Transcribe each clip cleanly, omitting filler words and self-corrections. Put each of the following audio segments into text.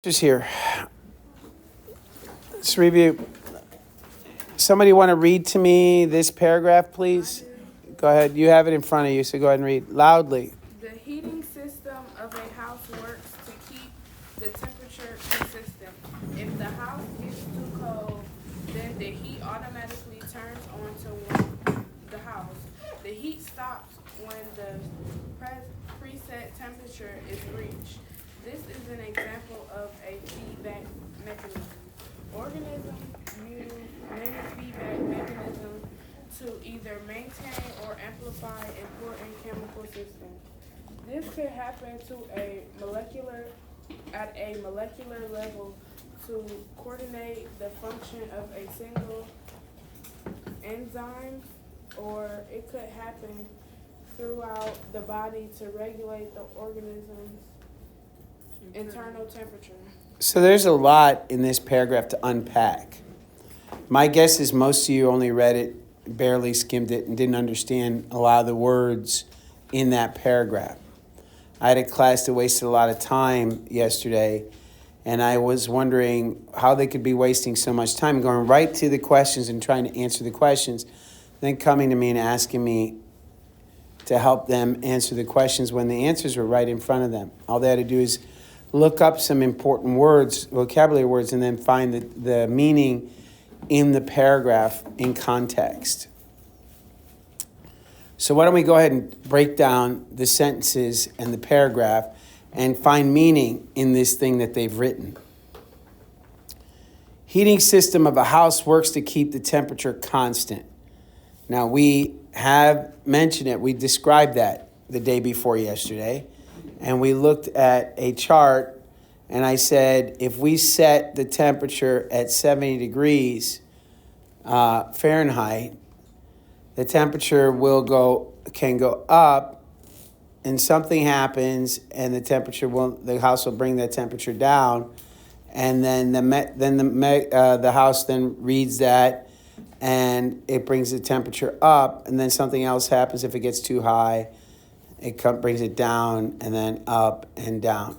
Just here. Let's review. Somebody want to read to me this paragraph, please? Go ahead. You have it in front of you, so go ahead and read loudly. The heating system of a house works to keep the temperature consistent. If the house gets too cold, then the heat automatically turns on to warm the house. The heat stops when the preset temperature is reached. This is an example of a feedback mechanism. Organisms use many feedback mechanisms to either maintain or amplify important chemical systems. This could happen at a molecular level to coordinate the function of a single enzyme, or it could happen throughout the body to regulate the organism's internal temperature. So there's a lot in this paragraph to unpack. My guess is most of you only read it, barely skimmed it, and didn't understand a lot of the words in that paragraph. I had a class that wasted a lot of time yesterday, and I was wondering how they could be wasting so much time going right to the questions and trying to answer the questions, then coming to me and asking me to help them answer the questions when the answers were right in front of them. All they had to do is look up some important words, vocabulary words, and then find the meaning in the paragraph in context. So why don't we go ahead and break down the sentences and the paragraph and find meaning in this thing that they've written. Heating system of a house works to keep the temperature constant. Now, we have mentioned it. We described that the day before yesterday. And we looked at a chart, and I said, if we set the temperature at 70 degrees Fahrenheit, the temperature can go up, and something happens, and the house will bring that temperature down, and then the house then reads that, and it brings the temperature up, and then something else happens if it gets too high. It brings it down and then up and down.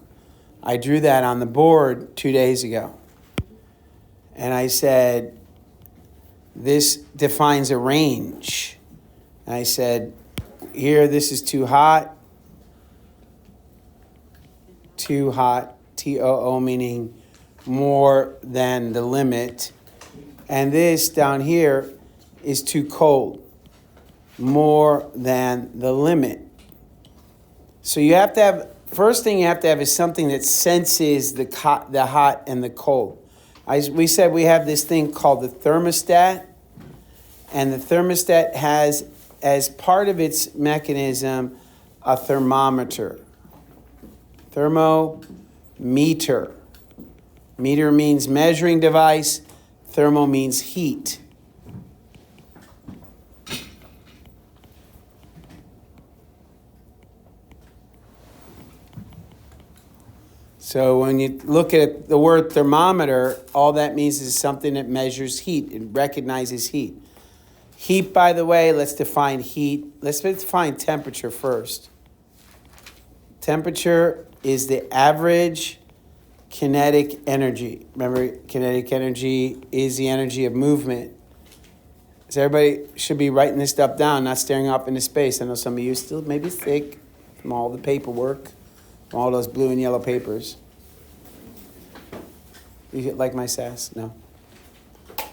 I drew that on the board 2 days ago. And I said, this defines a range. And I said, here, this is too hot. Too hot, T-O-O, meaning more than the limit. And this down here is too cold, more than the limit. So you have to have, first thing you have to have is something that senses the hot and the cold. We said we have this thing called the thermostat, and the thermostat has, as part of its mechanism, a thermometer. Thermometer. Meter means measuring device. Thermo means heat. So when you look at the word thermometer, all that means is something that measures heat. It recognizes heat. Heat, by the way, let's define heat. Let's define temperature first. Temperature is the average kinetic energy. Remember, kinetic energy is the energy of movement. So everybody should be writing this stuff down, not staring off into space. I know some of you still maybe sick from all the paperwork, from all those blue and yellow papers. You like my sass? No?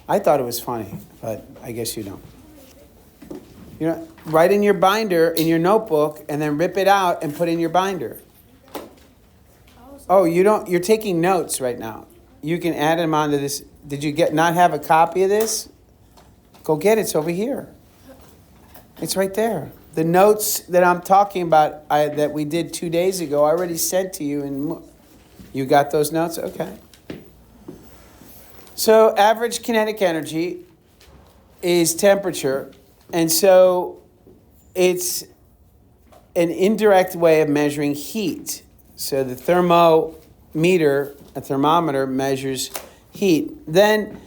I thought it was funny, but I guess you don't. Write in your binder, in your notebook, and then rip it out and put in your binder. Oh, you don't? You're taking notes right now. You can add them onto this. Did you not have a copy of this? Go get it. It's over here. It's right there. The notes that I'm talking about that we did 2 days ago, I already sent to you. And you got those notes? Okay. So average kinetic energy is temperature. And so it's an indirect way of measuring heat. So the a thermometer, measures heat. Then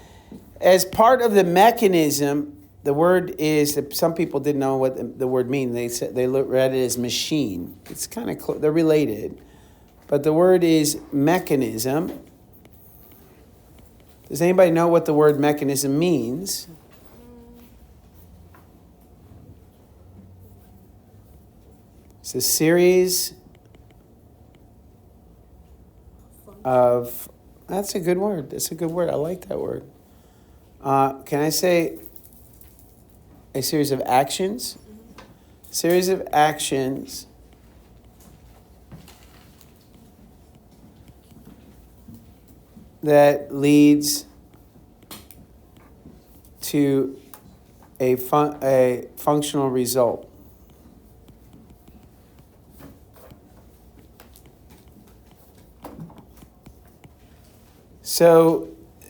as part of the mechanism, the word is, some people didn't know what the word means. They read it as machine. It's kind of they're related. But the word is mechanism. Does anybody know what the word mechanism means? It's a series of, that's a good word. That's a good word. I like that word. Can I say a series of actions? Series of actions that leads to a functional result. So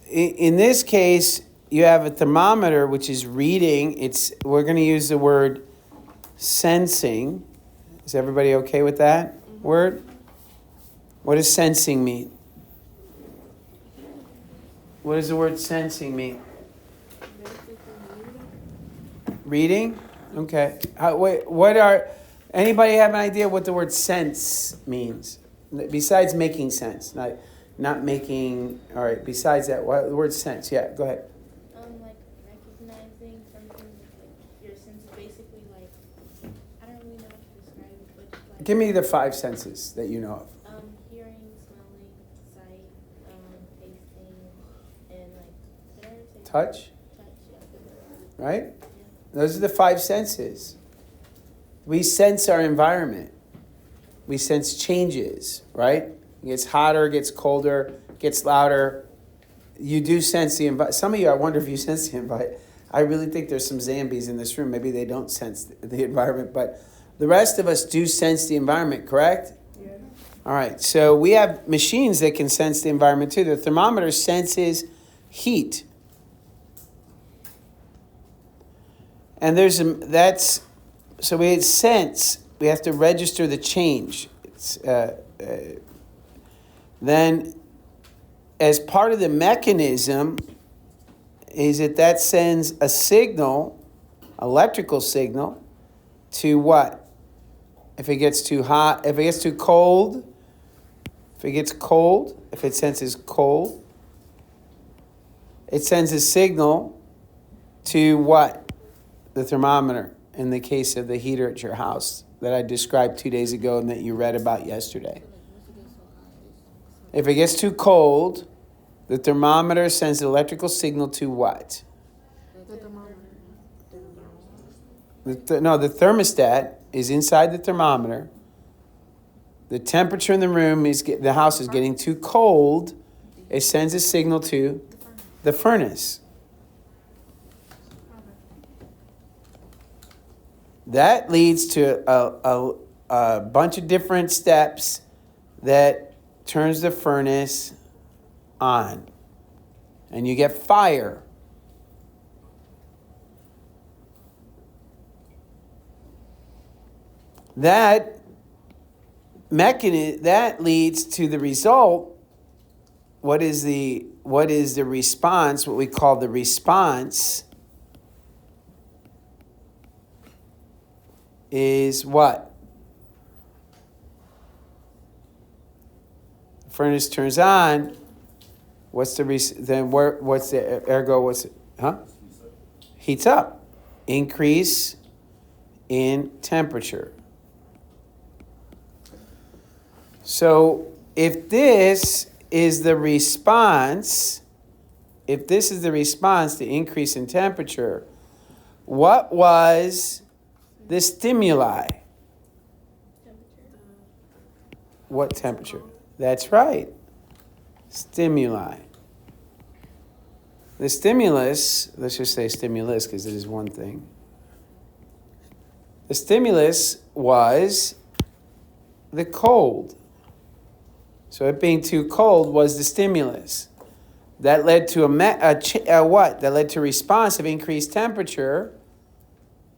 in this case, you have a thermometer which is reading. We're going to use the word sensing. Is everybody okay with that word? What does sensing mean? What does the word sensing mean? Reading? Okay. Anybody have an idea what the word sense means? Besides making sense, not making, all right, besides that, what the word sense? Yeah, go ahead. Like recognizing something, like your sense, basically, like, I don't really know how to describe it, but like, Give me the 5 senses that you know of. hearing, smelling, sight, tasting, and like, did I ever say Touch, touch? Yeah. right? Yeah. Those are the 5 senses. We sense our environment. We sense changes, right? It gets hotter, gets colder, gets louder. You do sense the environment. Some of you, I wonder if you sense the environment. I really think there's some zombies in this room. Maybe they don't sense the environment, but the rest of us do sense the environment, correct? Yeah. All right, so we have machines that can sense the environment too. The thermometer senses heat. And so we sense, we have to register the change. Then, as part of the mechanism, is that sends a signal, electrical signal, to what? If it gets too hot, if it gets too cold, if it gets cold, if it senses cold, it sends a signal to what? The thermometer, in the case of the heater at your house that I described 2 days ago and that you read about yesterday. If it gets too cold, the thermometer sends an electrical signal to what? The thermometer. The thermostat is inside the thermometer. The temperature in the room the house is getting too cold. It sends a signal to the furnace. That leads to a bunch of different steps that turns the furnace on. And you get fire. That mechanism that leads to the result. What is the response? What we call the response is what? The furnace turns on. What's the ergo? Heats up. Increase in temperature. So if this is the response, to increase in temperature, what was the stimuli? What temperature? That's right. Stimuli. The stimulus, let's just say stimulus because it is one thing. The stimulus was the cold. So it being too cold was the stimulus. That led to what? That led to a response of increased temperature.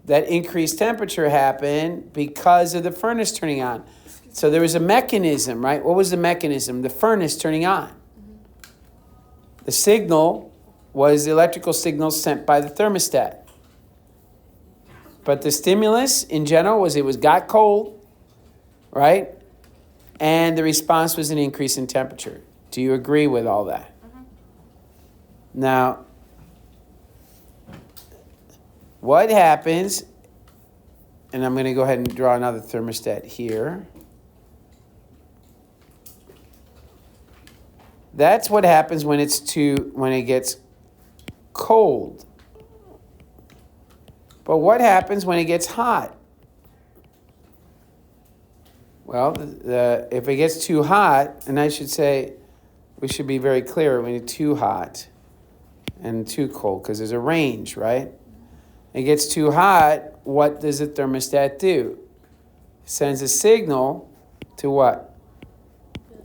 That increased temperature happened because of the furnace turning on. So there was a mechanism, right? What was the mechanism? The furnace turning on. The signal was the electrical signal sent by the thermostat. But the stimulus in general was it got cold, right? And the response was an increase in temperature. Do you agree with all that? Now, what happens, and I'm going to go ahead and draw another thermostat here. That's what happens when it gets cold. But what happens when it gets hot? Well, if it gets too hot, and I should say, we should be very clear when it's too hot and too cold, because there's a range, right? It gets too hot, what does the thermostat do? It sends a signal to what? To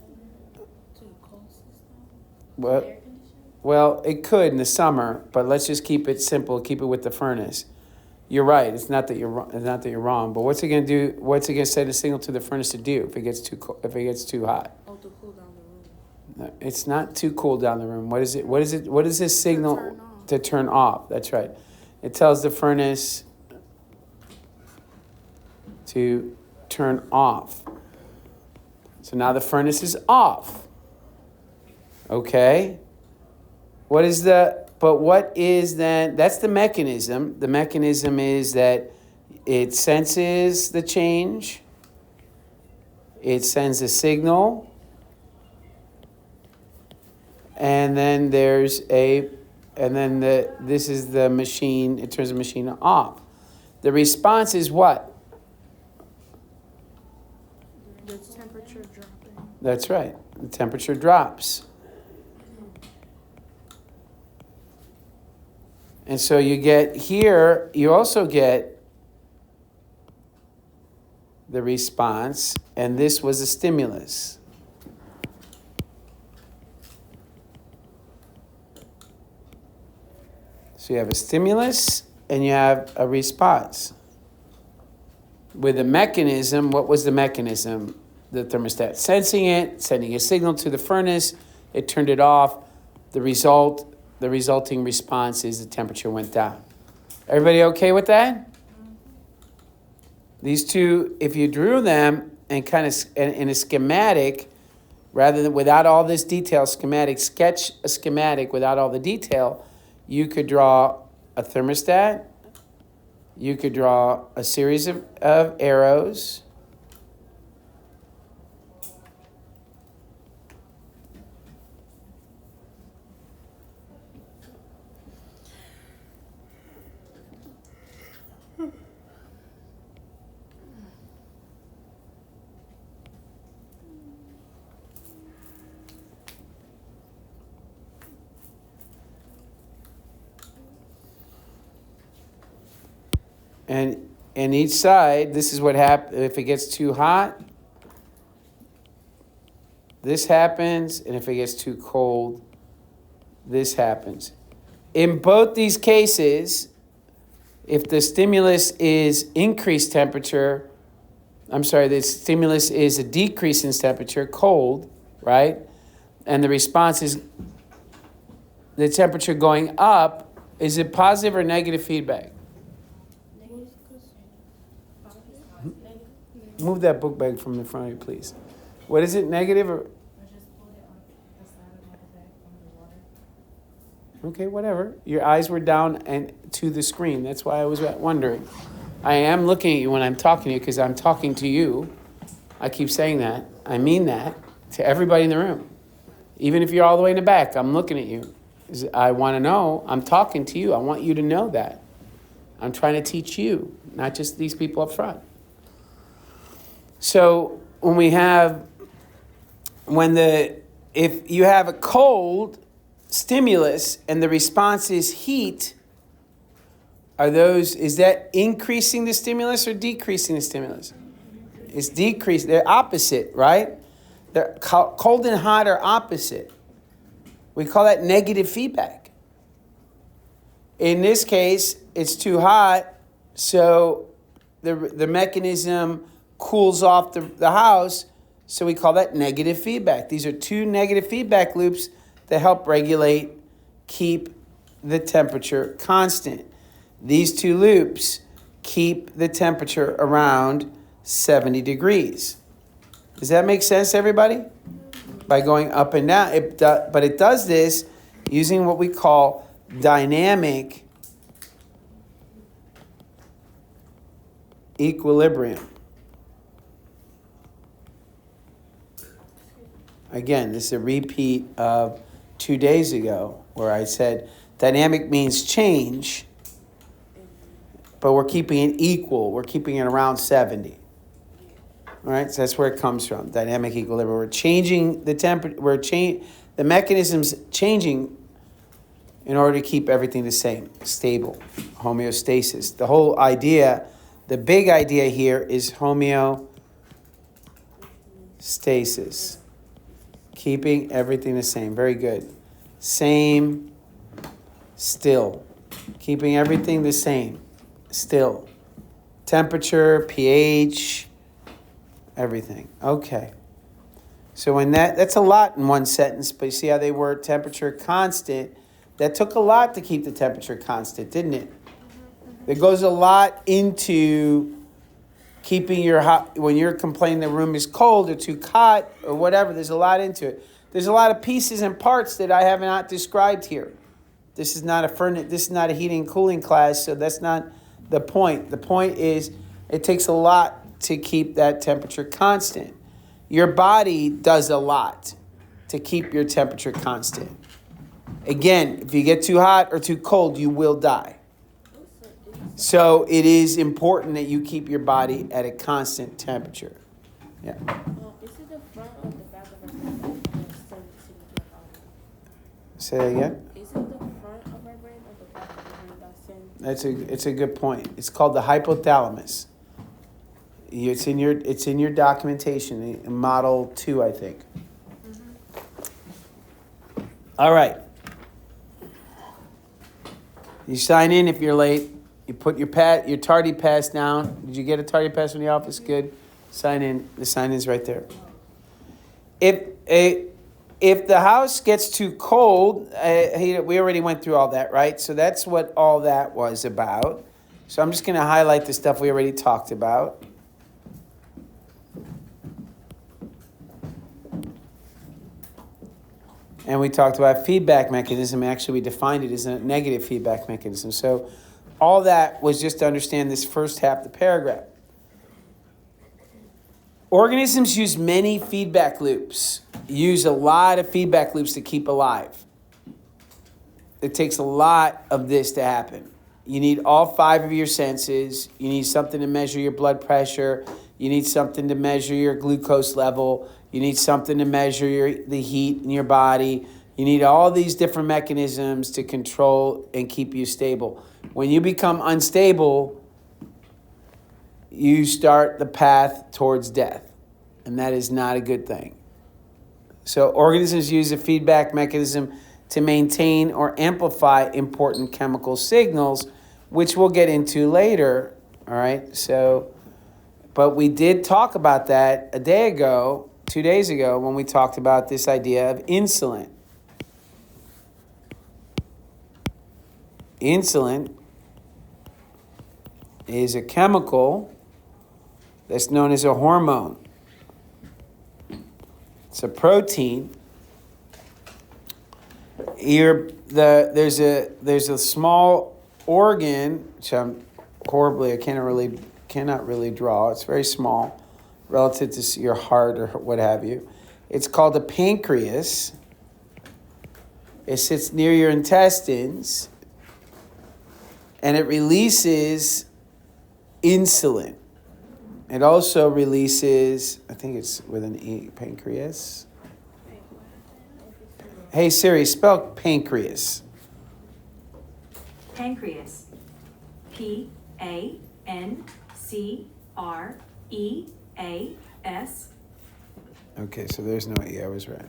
a cold system? Well, Air conditioning? well, it could in the summer, but let's just keep it simple. Keep it with the furnace. You're right. It's not that you're wrong. It's not that you're wrong. But what's it going to do? What's it going to send a signal to the furnace to do if it gets too if it gets too hot? Oh, to cool down the room. No, it's not too cool down the room. What is it? What is it? What is this signal to turn off? That's right. It tells the furnace to turn off. So now the furnace is off. Okay. What is then? That's the mechanism. The mechanism is that it senses the change. It sends a signal. And then this is the machine, it turns the machine off. The response is what? The temperature dropping. That's right. The temperature drops. And so you also get the response, and this was a stimulus. So you have a stimulus and you have a response. With a mechanism, what was the mechanism? The thermostat sensing it, sending a signal to the furnace, it turned it off. The resulting response is the temperature went down. Everybody okay with that? These two, if you drew them and kind of in a schematic, rather than without all this detail, sketch a schematic without all the detail, you could draw a thermostat. You could draw a series of arrows. And each side, this is what happens. If it gets too hot, this happens. And if it gets too cold, this happens. In both these cases, if the stimulus is increased temperature, the stimulus is a decrease in temperature, cold, right? And the response is the temperature going up, is it positive or negative feedback? Move that book bag from in front of you, please. What is it, negative or? Okay, whatever. Your eyes were down and to the screen. That's why I was wondering. I am looking at you when I'm talking to you because I'm talking to you. I keep saying that. I mean that to everybody in the room. Even if you're all the way in the back, I'm looking at you. I want to know. I'm talking to you. I want you to know that. I'm trying to teach you, not just these people up front. So if you have a cold stimulus and the response is heat, is that increasing the stimulus or decreasing the stimulus? It's decreased. They're opposite, right? They're cold and hot are opposite. We call that negative feedback. In this case, it's too hot, so the mechanism cools off the house, so we call that negative feedback. These are two negative feedback loops that help keep the temperature constant. These two loops keep the temperature around 70 degrees. Does that make sense, everybody? By going up and down. But it does this using what we call dynamic equilibrium. Again, this is a repeat of 2 days ago where I said dynamic means change, but we're keeping it equal. We're keeping it around 70. All right, so that's where it comes from, dynamic equilibrium. We're changing the temperature, the mechanism's changing in order to keep everything the same, stable, homeostasis. The whole idea, the big idea here is homeostasis, keeping everything the same. Very good. Same, still. Keeping everything the same, still. Temperature, pH, everything. Okay. So when that's a lot in one sentence, but you see how they were temperature constant. That took a lot to keep the temperature constant, didn't it? There goes a lot into keeping your hot, when you're complaining the room is cold or too hot or whatever, there's a lot into it. There's a lot of pieces and parts that I have not described here. This is not a heating and cooling class, so that's not the point. The point is it takes a lot to keep that temperature constant. Your body does a lot to keep your temperature constant. Again, if you get too hot or too cold, you will die. So it is important that you keep your body at a constant temperature. Yeah. Is it the front or the back of our brain that sends it to our body? Say that again. Is it the front of our brain or the back of our brain that sends? It's a good point. It's called the hypothalamus. It's in your documentation, in model 2, I think. All right. You sign in if you're late. You put your tardy pass down. Did you get a tardy pass from the office? Good. Sign in. The sign in's right there. If the house gets too cold, we already went through all that, right? So that's what all that was about. So I'm just going to highlight the stuff we already talked about. And we talked about feedback mechanism. Actually, we defined it as a negative feedback mechanism. So all that was just to understand this first half of the paragraph. Organisms use many feedback loops. Use a lot of feedback loops to keep alive. It takes a lot of this to happen. You need all 5 of your senses. You need something to measure your blood pressure. You need something to measure your glucose level. You need something to measure the heat in your body. You need all these different mechanisms to control and keep you stable. When you become unstable, you start the path towards death. And that is not a good thing. So organisms use a feedback mechanism to maintain or amplify important chemical signals, which we'll get into later. All right. So, but we did talk about that 2 days ago, when we talked about this idea of insulin. Insulin is a chemical that's known as a hormone. It's a protein. There's a small organ, which I cannot really draw. It's very small relative to your heart or what have you. It's called the pancreas. It sits near your intestines, and it releases insulin. It also releases, I think it's with an E, pancreas. Hey Siri, spell pancreas. Pancreas. Pancreas. Okay, so there's no E, I was right.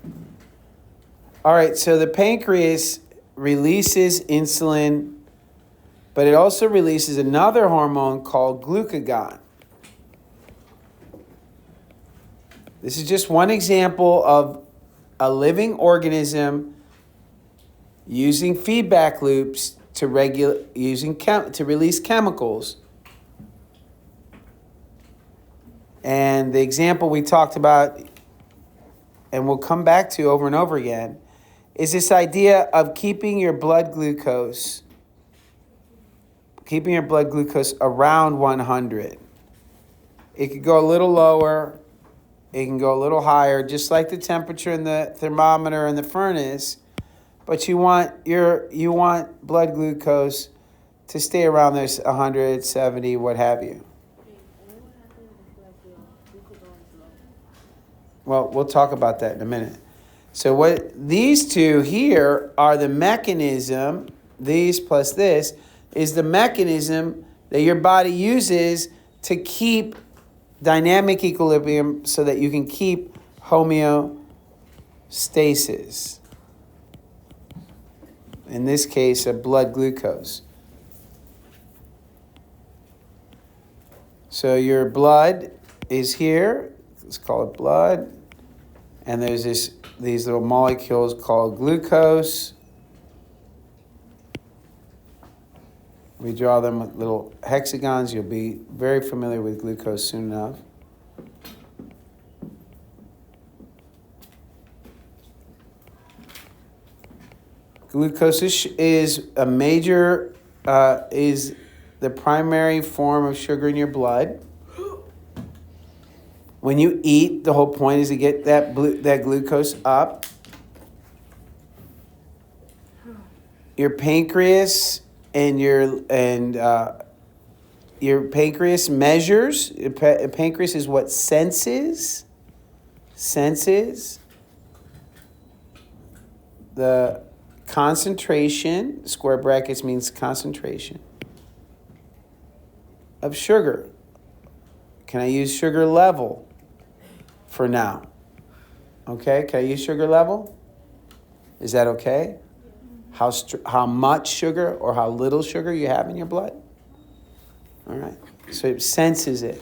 All right, so the pancreas releases insulin, but it also releases another hormone called glucagon. This is just one example of a living organism using feedback loops to release chemicals. And the example we talked about, and we'll come back to over and over again, is this idea of keeping your blood glucose around 100. It could go a little lower. It can go a little higher, just like the temperature in the thermometer in the furnace. But you want blood glucose to stay around this 170, what have you. Well, we'll talk about that in a minute. So what these two here are the mechanism, these plus this, is the mechanism that your body uses to keep dynamic equilibrium so that you can keep homeostasis. In this case, a blood glucose. So your blood is here. Let's call it blood. And there's these little molecules called glucose. We draw them with little hexagons. You'll be very familiar with glucose soon enough. Glucose is a major, is the primary form of sugar in your blood. When you eat, the whole point is to get that glucose up. Your pancreas and your pancreas measures. Pancreas is what senses the concentration. Square brackets means concentration of sugar. Can I use sugar level for now? Okay, can I use sugar level? Is that okay? How much sugar or how little sugar you have in your blood? All right, so it senses it.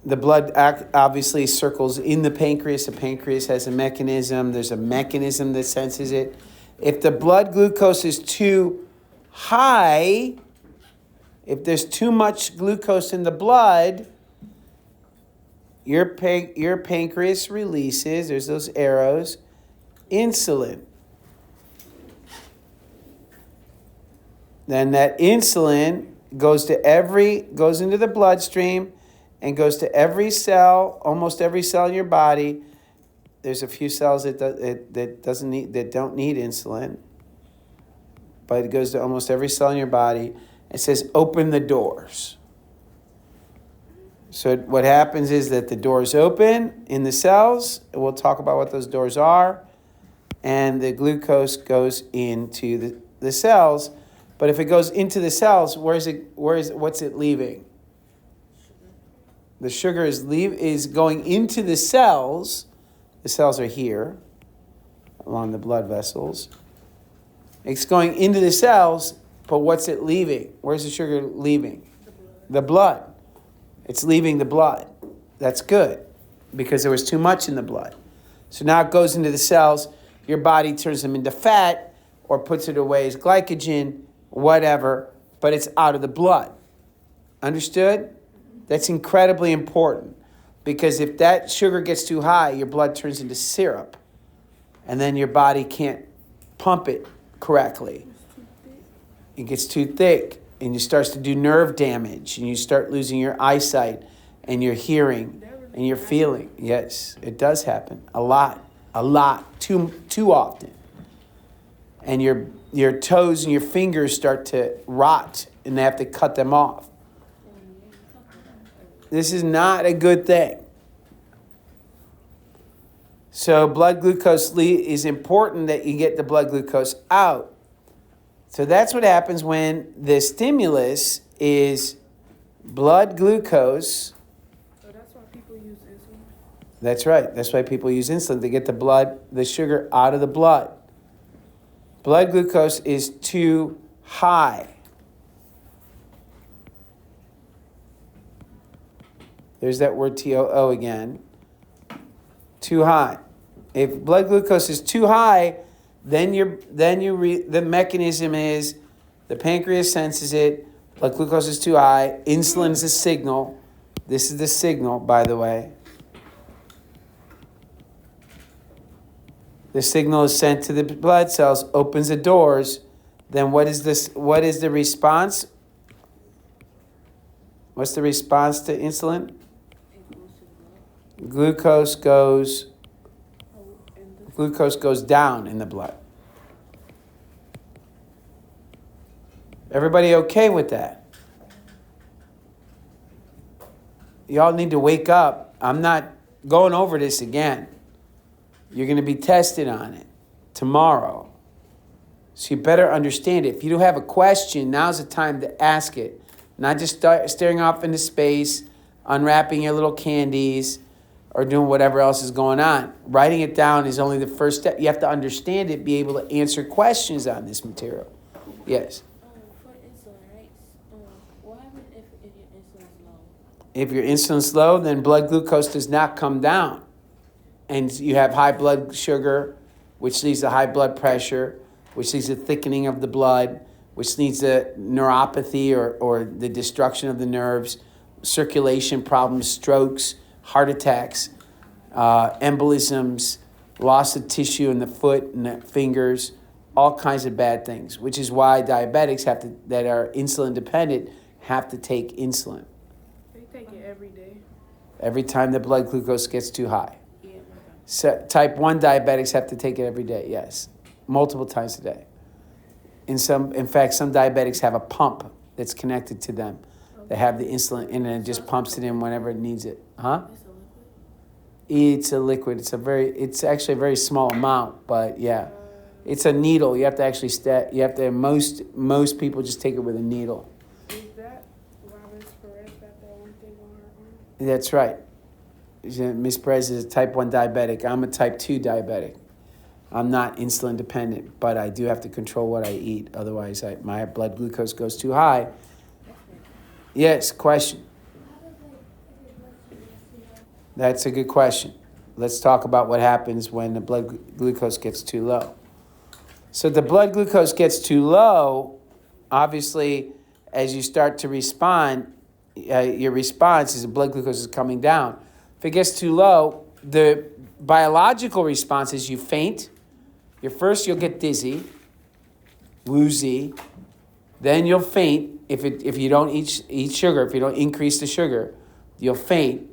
The blood obviously circles in the pancreas. The pancreas has a mechanism. There's a mechanism that senses it. If the blood glucose is too high, if there's too much glucose in the blood, your pancreas releases, there's those arrows, insulin. Then that insulin goes into the bloodstream and goes to every cell, almost every cell in your body. There's a few cells that don't need insulin, but it goes to almost every cell in your body. It says, open the doors. So what happens is that the doors open in the cells. We'll talk about what those doors are. And the glucose goes into the cells. But if it goes into the cells, what's it leaving? The sugar is going into the cells. The cells are here, along the blood vessels. It's going into the cells, but what's it leaving? Where's the sugar leaving? The blood. It's leaving the blood. That's good, because there was too much in the blood. So now it goes into the cells. Your body turns them into fat or puts it away as glycogen, whatever, but it's out of the blood. Understood? That's incredibly important, because if that sugar gets too high, your blood turns into syrup, and then your body can't pump it correctly. It gets too thick, and it starts to do nerve damage, and you start losing your eyesight and your hearing and your feeling. Yes, it does happen a lot, too often. And your toes and your fingers start to rot, and they have to cut them off. This is not a good thing. So blood glucose is important that you get the blood glucose out. So that's what happens when the stimulus is blood glucose. So that's why people use insulin? That's right. That's why people use insulin, to get the sugar out of the blood. Blood glucose is too high. There's that word TOO again. Too high. If blood glucose is too high, the mechanism is the pancreas senses it. Blood glucose is too high. Insulin is a signal. This is the signal, by the way. The signal is sent to the blood cells, opens the doors. Then what is this? What is the response? What's the response to insulin? Glucose goes down in the blood. Everybody okay with that? Y'all need to wake up. I'm not going over this again. You're going to be tested on it tomorrow. So you better understand it. If you don't have a question, now's the time to ask it. Not just staring off into space, unwrapping your little candies, or doing whatever else is going on. Writing it down is only the first step. You have to understand it, be able to answer questions on this material. Yes? For insulin, right? What happens if your insulin's low? If your insulin's low, then blood glucose does not come down. And you have high blood sugar, which leads to high blood pressure, which leads to thickening of the blood, which leads to neuropathy or the destruction of the nerves, circulation problems, strokes, heart attacks, embolisms, loss of tissue in the foot and the fingers, all kinds of bad things, which is why diabetics that are insulin dependent have to take insulin. They take it every day. Every time the blood glucose gets too high. Yeah. So type 1 diabetics have to take it every day, yes. Multiple times a day. In fact, some diabetics have a pump that's connected to them. They have the insulin in and it just pumps it in whenever it needs it. Huh? It's a liquid. It's actually a very small amount, but yeah. It's a needle. You have to actually most people just take it with a needle. Is that why Miss Perez got that one thing on her arm? That's right. Miss Perez is a type 1 diabetic. I'm a type 2 diabetic. I'm not insulin dependent, but I do have to control what I eat. Otherwise, my blood glucose goes too high. Yes, question. That's a good question. Let's talk about what happens when the blood glucose gets too low. So the blood glucose gets too low, obviously, as you start to respond, your response is the blood glucose is coming down. If it gets too low, the biological response is you faint. You'll get dizzy, woozy. Then you'll faint if you don't eat sugar, if you don't increase the sugar, you'll faint.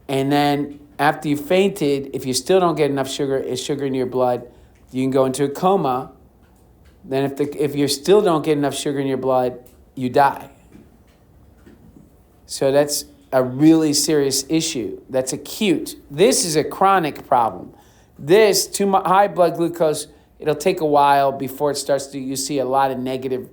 And then after you fainted, if you still don't get enough sugar in your blood, you can go into a coma. Then if you still don't get enough sugar in your blood, you die. So that's a really serious issue. That's acute. This is a chronic problem. This, too high blood glucose, it'll take a while before it starts to, you see a lot of negative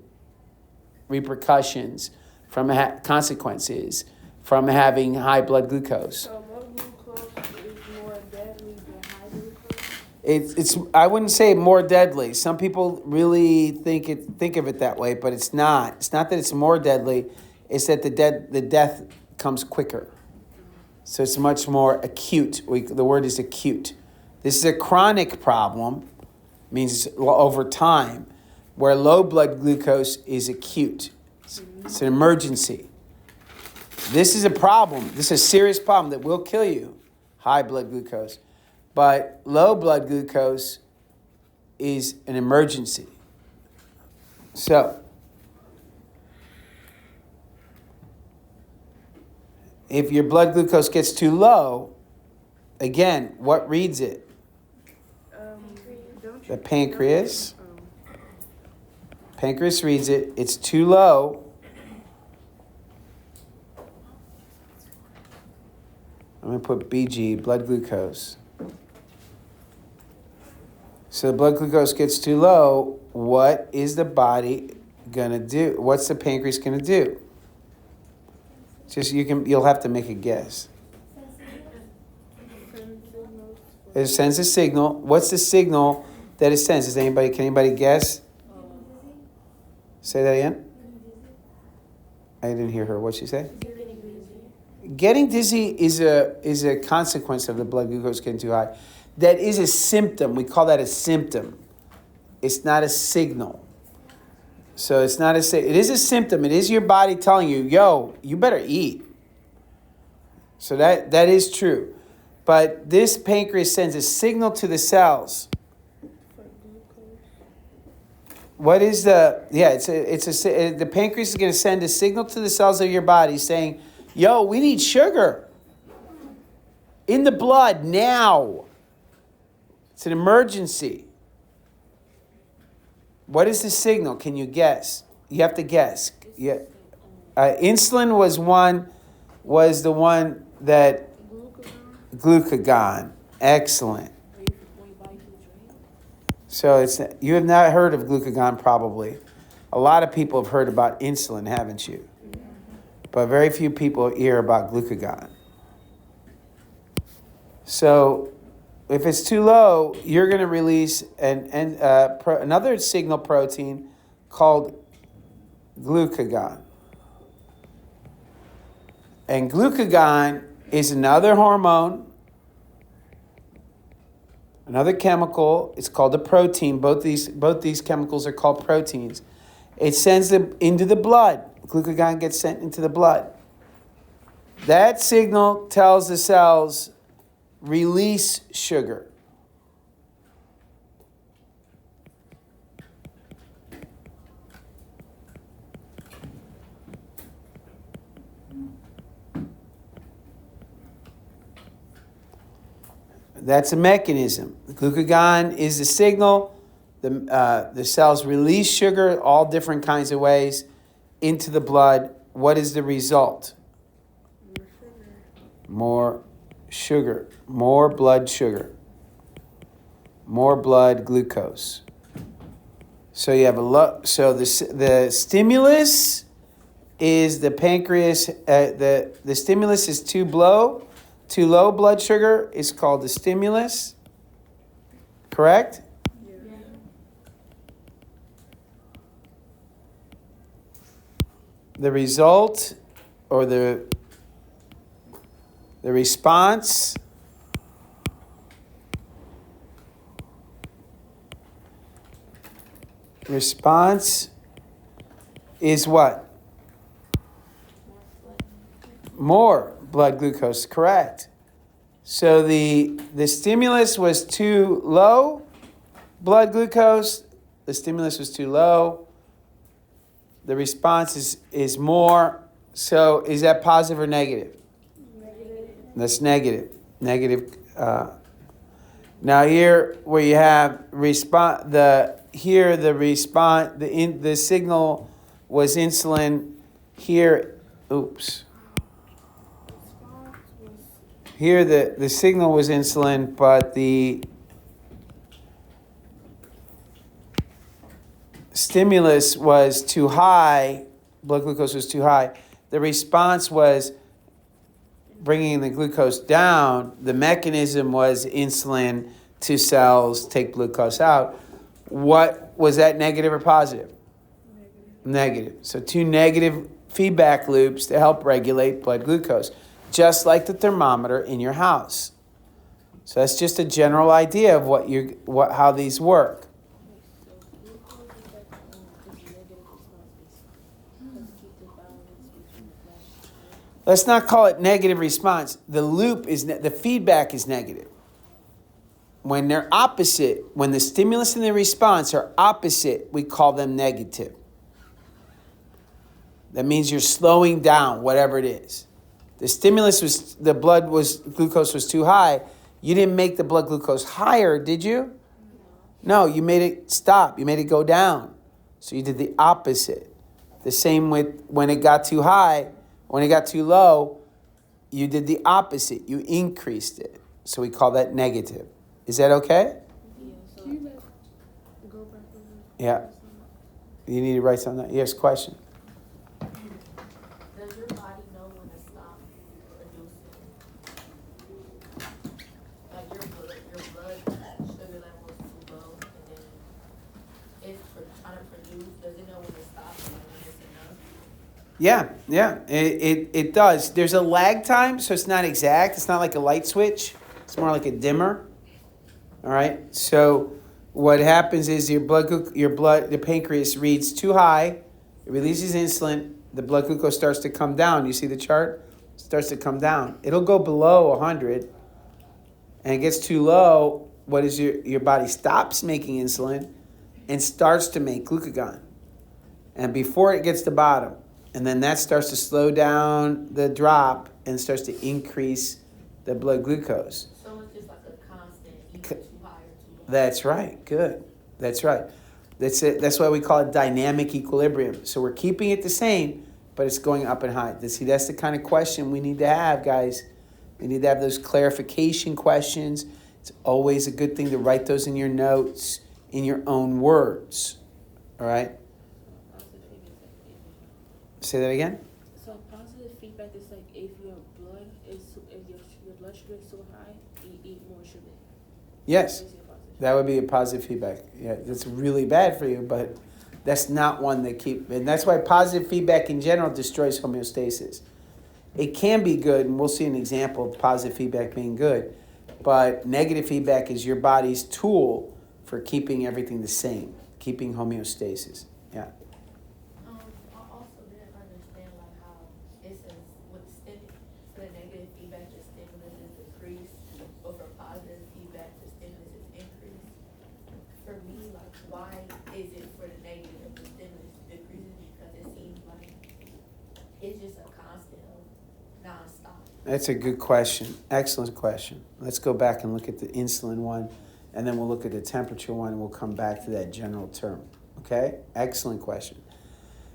repercussions from consequences from having high blood glucose. So low glucose is more deadly than high glucose? It's I wouldn't say more deadly. Some people really think of it that way, but it's not. It's not that it's more deadly. It's that the death comes quicker. So it's much more acute. The word is acute. This is a chronic problem, means over time, where low blood glucose is acute. It's an emergency. This is a problem. This is a serious problem that will kill you, high blood glucose. But low blood glucose is an emergency. So, if your blood glucose gets too low, again, what reads it? The pancreas. Pancreas reads it. It's too low. I'm going to put BG, blood glucose. So the blood glucose gets too low. What is the body going to do? What's the pancreas going to do? You'll have to make a guess. It sends a signal. What's the signal that it sends? Can anybody guess? Say that again. I didn't hear her. What'd she say? Getting dizzy is a consequence of the blood glucose getting too high. That is a symptom. We call that a symptom. It's not a signal. So it is a symptom. It is your body telling you, yo, you better eat. So that is true. But this pancreas sends a signal to the cells What is the, yeah, the pancreas is going to send a signal to the cells of your body saying, yo, we need sugar in the blood now. It's an emergency. What is the signal? Can you guess? You have to guess. Yeah. Insulin was the one that, glucagon. Excellent. So you have not heard of glucagon probably. A lot of people have heard about insulin, haven't you? But very few people hear about glucagon. So if it's too low, you're going to release another signal protein called glucagon. And glucagon is another hormone, another chemical. It's called a protein. Both these chemicals are called proteins. It sends them into the blood. Glucagon gets sent into the blood. That signal tells the cells, release sugar. That's a mechanism. Glucagon is the signal. The cells release sugar all different kinds of ways into the blood. What is the result? More sugar. More blood sugar. More blood glucose. So you have the stimulus is the pancreas. The stimulus is too low blood sugar is called the stimulus. Correct? Yeah. The result or the response is what? More blood glucose, correct. So the stimulus was too low blood glucose. The stimulus was too low. The response is more. So is that positive or negative? Negative. That's negative. Negative. Now here where you have the signal was insulin. Here, oops. Here the signal was insulin, but the stimulus was too high, blood glucose was too high. The response was bringing the glucose down. The mechanism was insulin to cells, take glucose out. What was that, negative or positive? Negative. So two negative feedback loops to help regulate blood glucose, just like the thermometer in your house. So that's just a general idea of how these work. Let's not call it negative response. The loop the feedback is negative. When they're opposite, when the stimulus and the response are opposite, we call them negative. That means you're slowing down whatever it is. The stimulus glucose was too high. You didn't make the blood glucose higher, did you? No, you made it stop. You made it go down. So you did the opposite. The same with when it got too high, when it got too low, you did the opposite. You increased it. So we call that negative. Is that okay? Can you go back over? Yeah. You need to write something down. Yes, question. Does your body know when to stop producing? Like your blood sugar level is too low, and then it's trying to produce. Does it know when to stop and when it's enough? Yeah, it does. There's a lag time, so it's not exact. It's not like a light switch. It's more like a dimmer. All right. So what happens is the pancreas reads too high. It releases insulin. The blood glucose starts to come down. You see the chart? It starts to come down. It'll go below 100, and it gets too low. What is your body stops making insulin, and starts to make glucagon. And before it gets to bottom, and then that starts to slow down the drop and starts to increase the blood glucose. So it's just like a constant, either too high or too low. That's right. Good. That's right. That's it. That's why we call it dynamic equilibrium. So we're keeping it the same, but it's going up and high. See, that's the kind of question we need to have, guys. We need to have those clarification questions. It's always a good thing to write those in your notes in your own words. All right? Say that again? So positive feedback is like if your blood is if your blood sugar is so high, you eat more sugar. Yes. That would be a positive feedback. Yeah, that's really bad for you, but that's not one that and that's why positive feedback in general destroys homeostasis. It can be good, and we'll see an example of positive feedback being good, but negative feedback is your body's tool for keeping everything the same, keeping homeostasis. Yeah. I also didn't understand like how it says with for the negative feedback, the stimulus is decreased, but for positive feedback, the stimulus is increased. For me, like, why is it for the negative the stimulus decreases? Because it seems like it's just a constant of nonstop. That's a good question. Excellent question. Let's go back and look at the insulin one, and then we'll look at the temperature one, and we'll come back to that general term. Okay? Excellent question.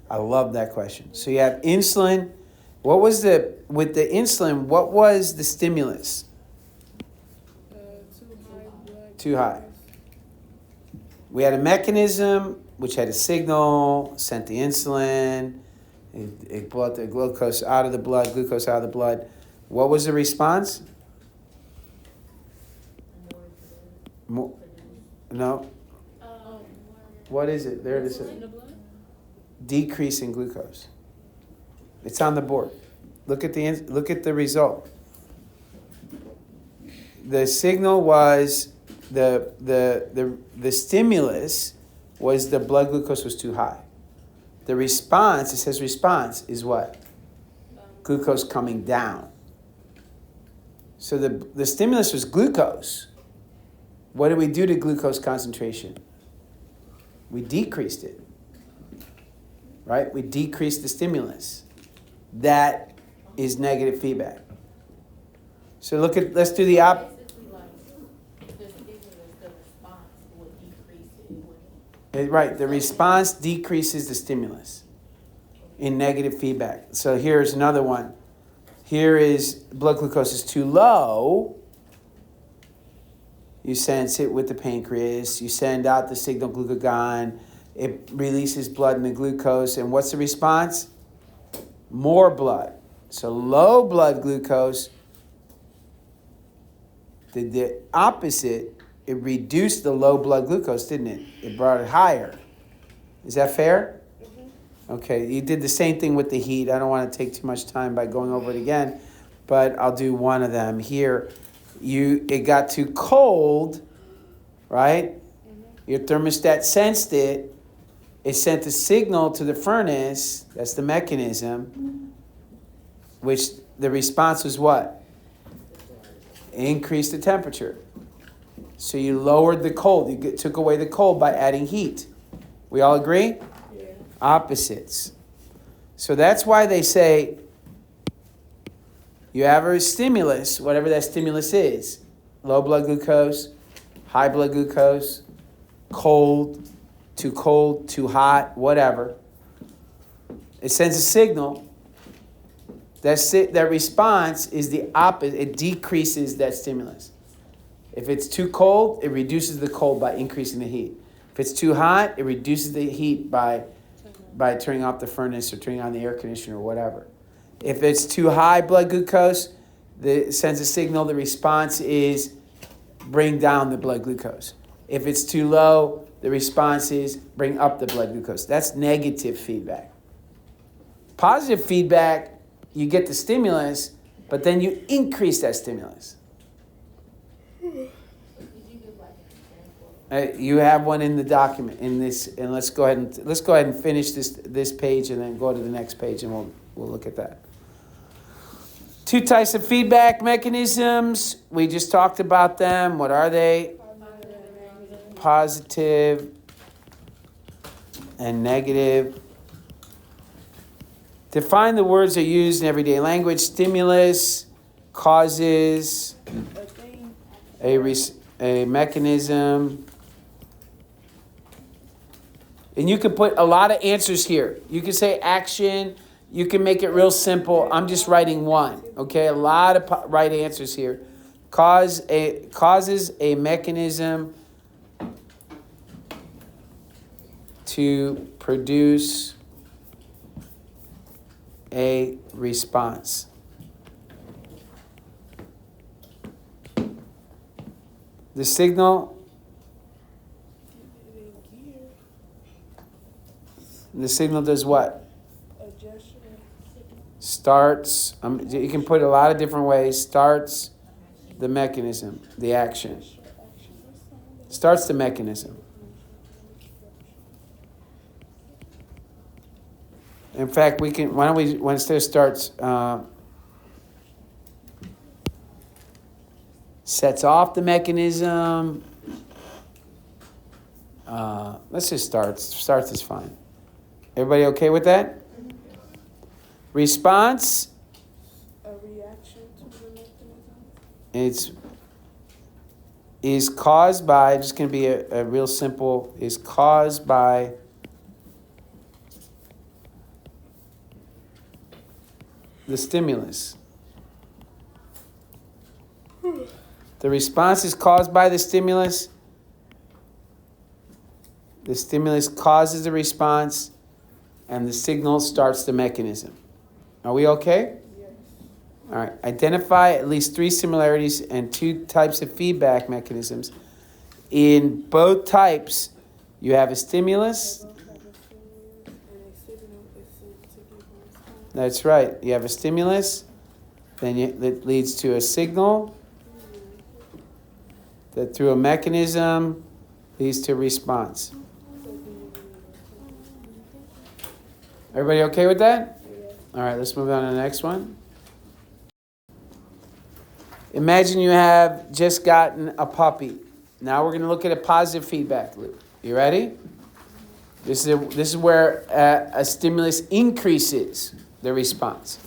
I love that question. So you have insulin. With the insulin, what was the stimulus? Too high blood. Too high. We had a mechanism which had a signal, sent the insulin, it brought the glucose out of the blood. What was the response? More, no. What is it? There it is. In the blood? Decrease in glucose. It's on the board. Look at the result. The signal was the stimulus was the blood glucose was too high. The response, it says response, is what? Glucose coming down. So the stimulus was glucose. What did we do to glucose concentration? We decreased it. Right? We decreased the stimulus. That is negative feedback. So let's do the opposite. Basically, like, the stimulus, the response would decrease it. Right, the response decreases the stimulus in negative feedback. So here's another one. Here is blood glucose is too low. You sense it with the pancreas. You send out the signal glucagon. It releases blood in the glucose. And what's the response? More blood. So low blood glucose did the opposite. It reduced the low blood glucose, didn't it? It brought it higher. Is that fair? Mm-hmm. Okay, you did the same thing with the heat. I don't want to take too much time by going over it again, but I'll do one of them here. It got too cold, right? Mm-hmm. Your thermostat sensed it. It sent a signal to the furnace. That's the mechanism. Which the response was what? Increased the temperature. So you lowered the cold. You took away the cold by adding heat. We all agree? Yeah. Opposites. So that's why they say you have a stimulus, whatever that stimulus is. Low blood glucose, high blood glucose, cold, too hot, whatever. It sends a signal. That response is the opposite. It decreases that stimulus. If it's too cold, it reduces the cold by increasing the heat. If it's too hot, it reduces the heat by turning off the furnace or turning on the air conditioner or whatever. If it's too high blood glucose, it sends a signal. The response is bring down the blood glucose. If it's too low, the response is bring up the blood glucose. That's negative feedback. Positive feedback, you get the stimulus, but then you increase that stimulus. You have one in the document in this, and let's go ahead and finish this page, and then go to the next page, and we'll look at that. Two types of feedback mechanisms. We just talked about them. What are they? Positive and negative. Define the words that are used in everyday language. Stimulus, causes, a mechanism. And you can put a lot of answers here. You can say action. You can make it real simple. I'm just writing one. Okay, a lot of right answers here. Causes a mechanism to produce a response. The signal does what? Starts, you can put a lot of different ways. Starts the mechanism, the action. Starts the mechanism. In fact, we can, why don't we, when it starts, sets off the mechanism. Let's just start. Starts is fine. Everybody okay with that? Response. A reaction to the mechanism. Is caused by, just going to be a real simple, is caused by the stimulus. The response is caused by the stimulus. The stimulus causes the response, and the signal starts the mechanism. Are we okay? Yes. All right. Identify at least 3 similarities and 2 types of feedback mechanisms. In both types, you have a stimulus. That's right. You have a stimulus, then that leads to a signal, that through a mechanism leads to a response. Everybody okay with that? All right, let's move on to the next one. Imagine you have just gotten a puppy. Now we're going to look at a positive feedback loop. You ready? This is where a stimulus increases the response.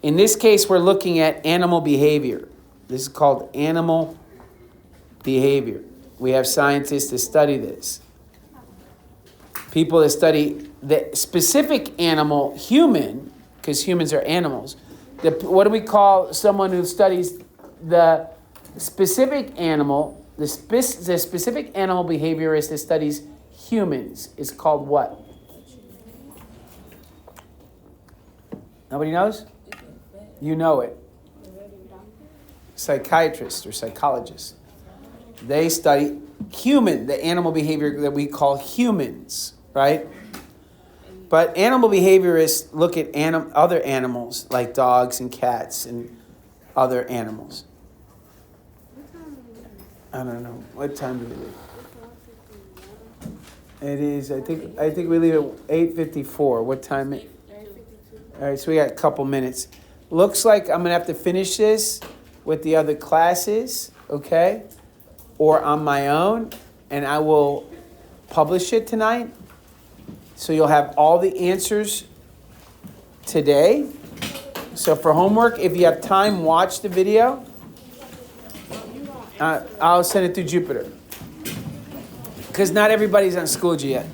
In this case, we're looking at animal behavior. This is called animal behavior. We have scientists that study this. People that study the specific animal, human, because humans are animals. What do we call someone who studies the specific animal, the specific animal behaviorist that studies humans is called what? Nobody knows? You know it. Psychiatrist or psychologist. They study human, the animal behavior that we call humans, right? But animal behaviorists look at other animals like dogs and cats and other animals. I don't know. What time do we leave? It is, I think we leave at 8:54. What time? All right, so we got a couple minutes. Looks like I'm going to have to finish this with the other classes, okay? Or on my own, and I will publish it tonight. So you'll have all the answers today. So for homework, if you have time, watch the video. I'll send it through Jupiter. Because not everybody's on Schoology yet.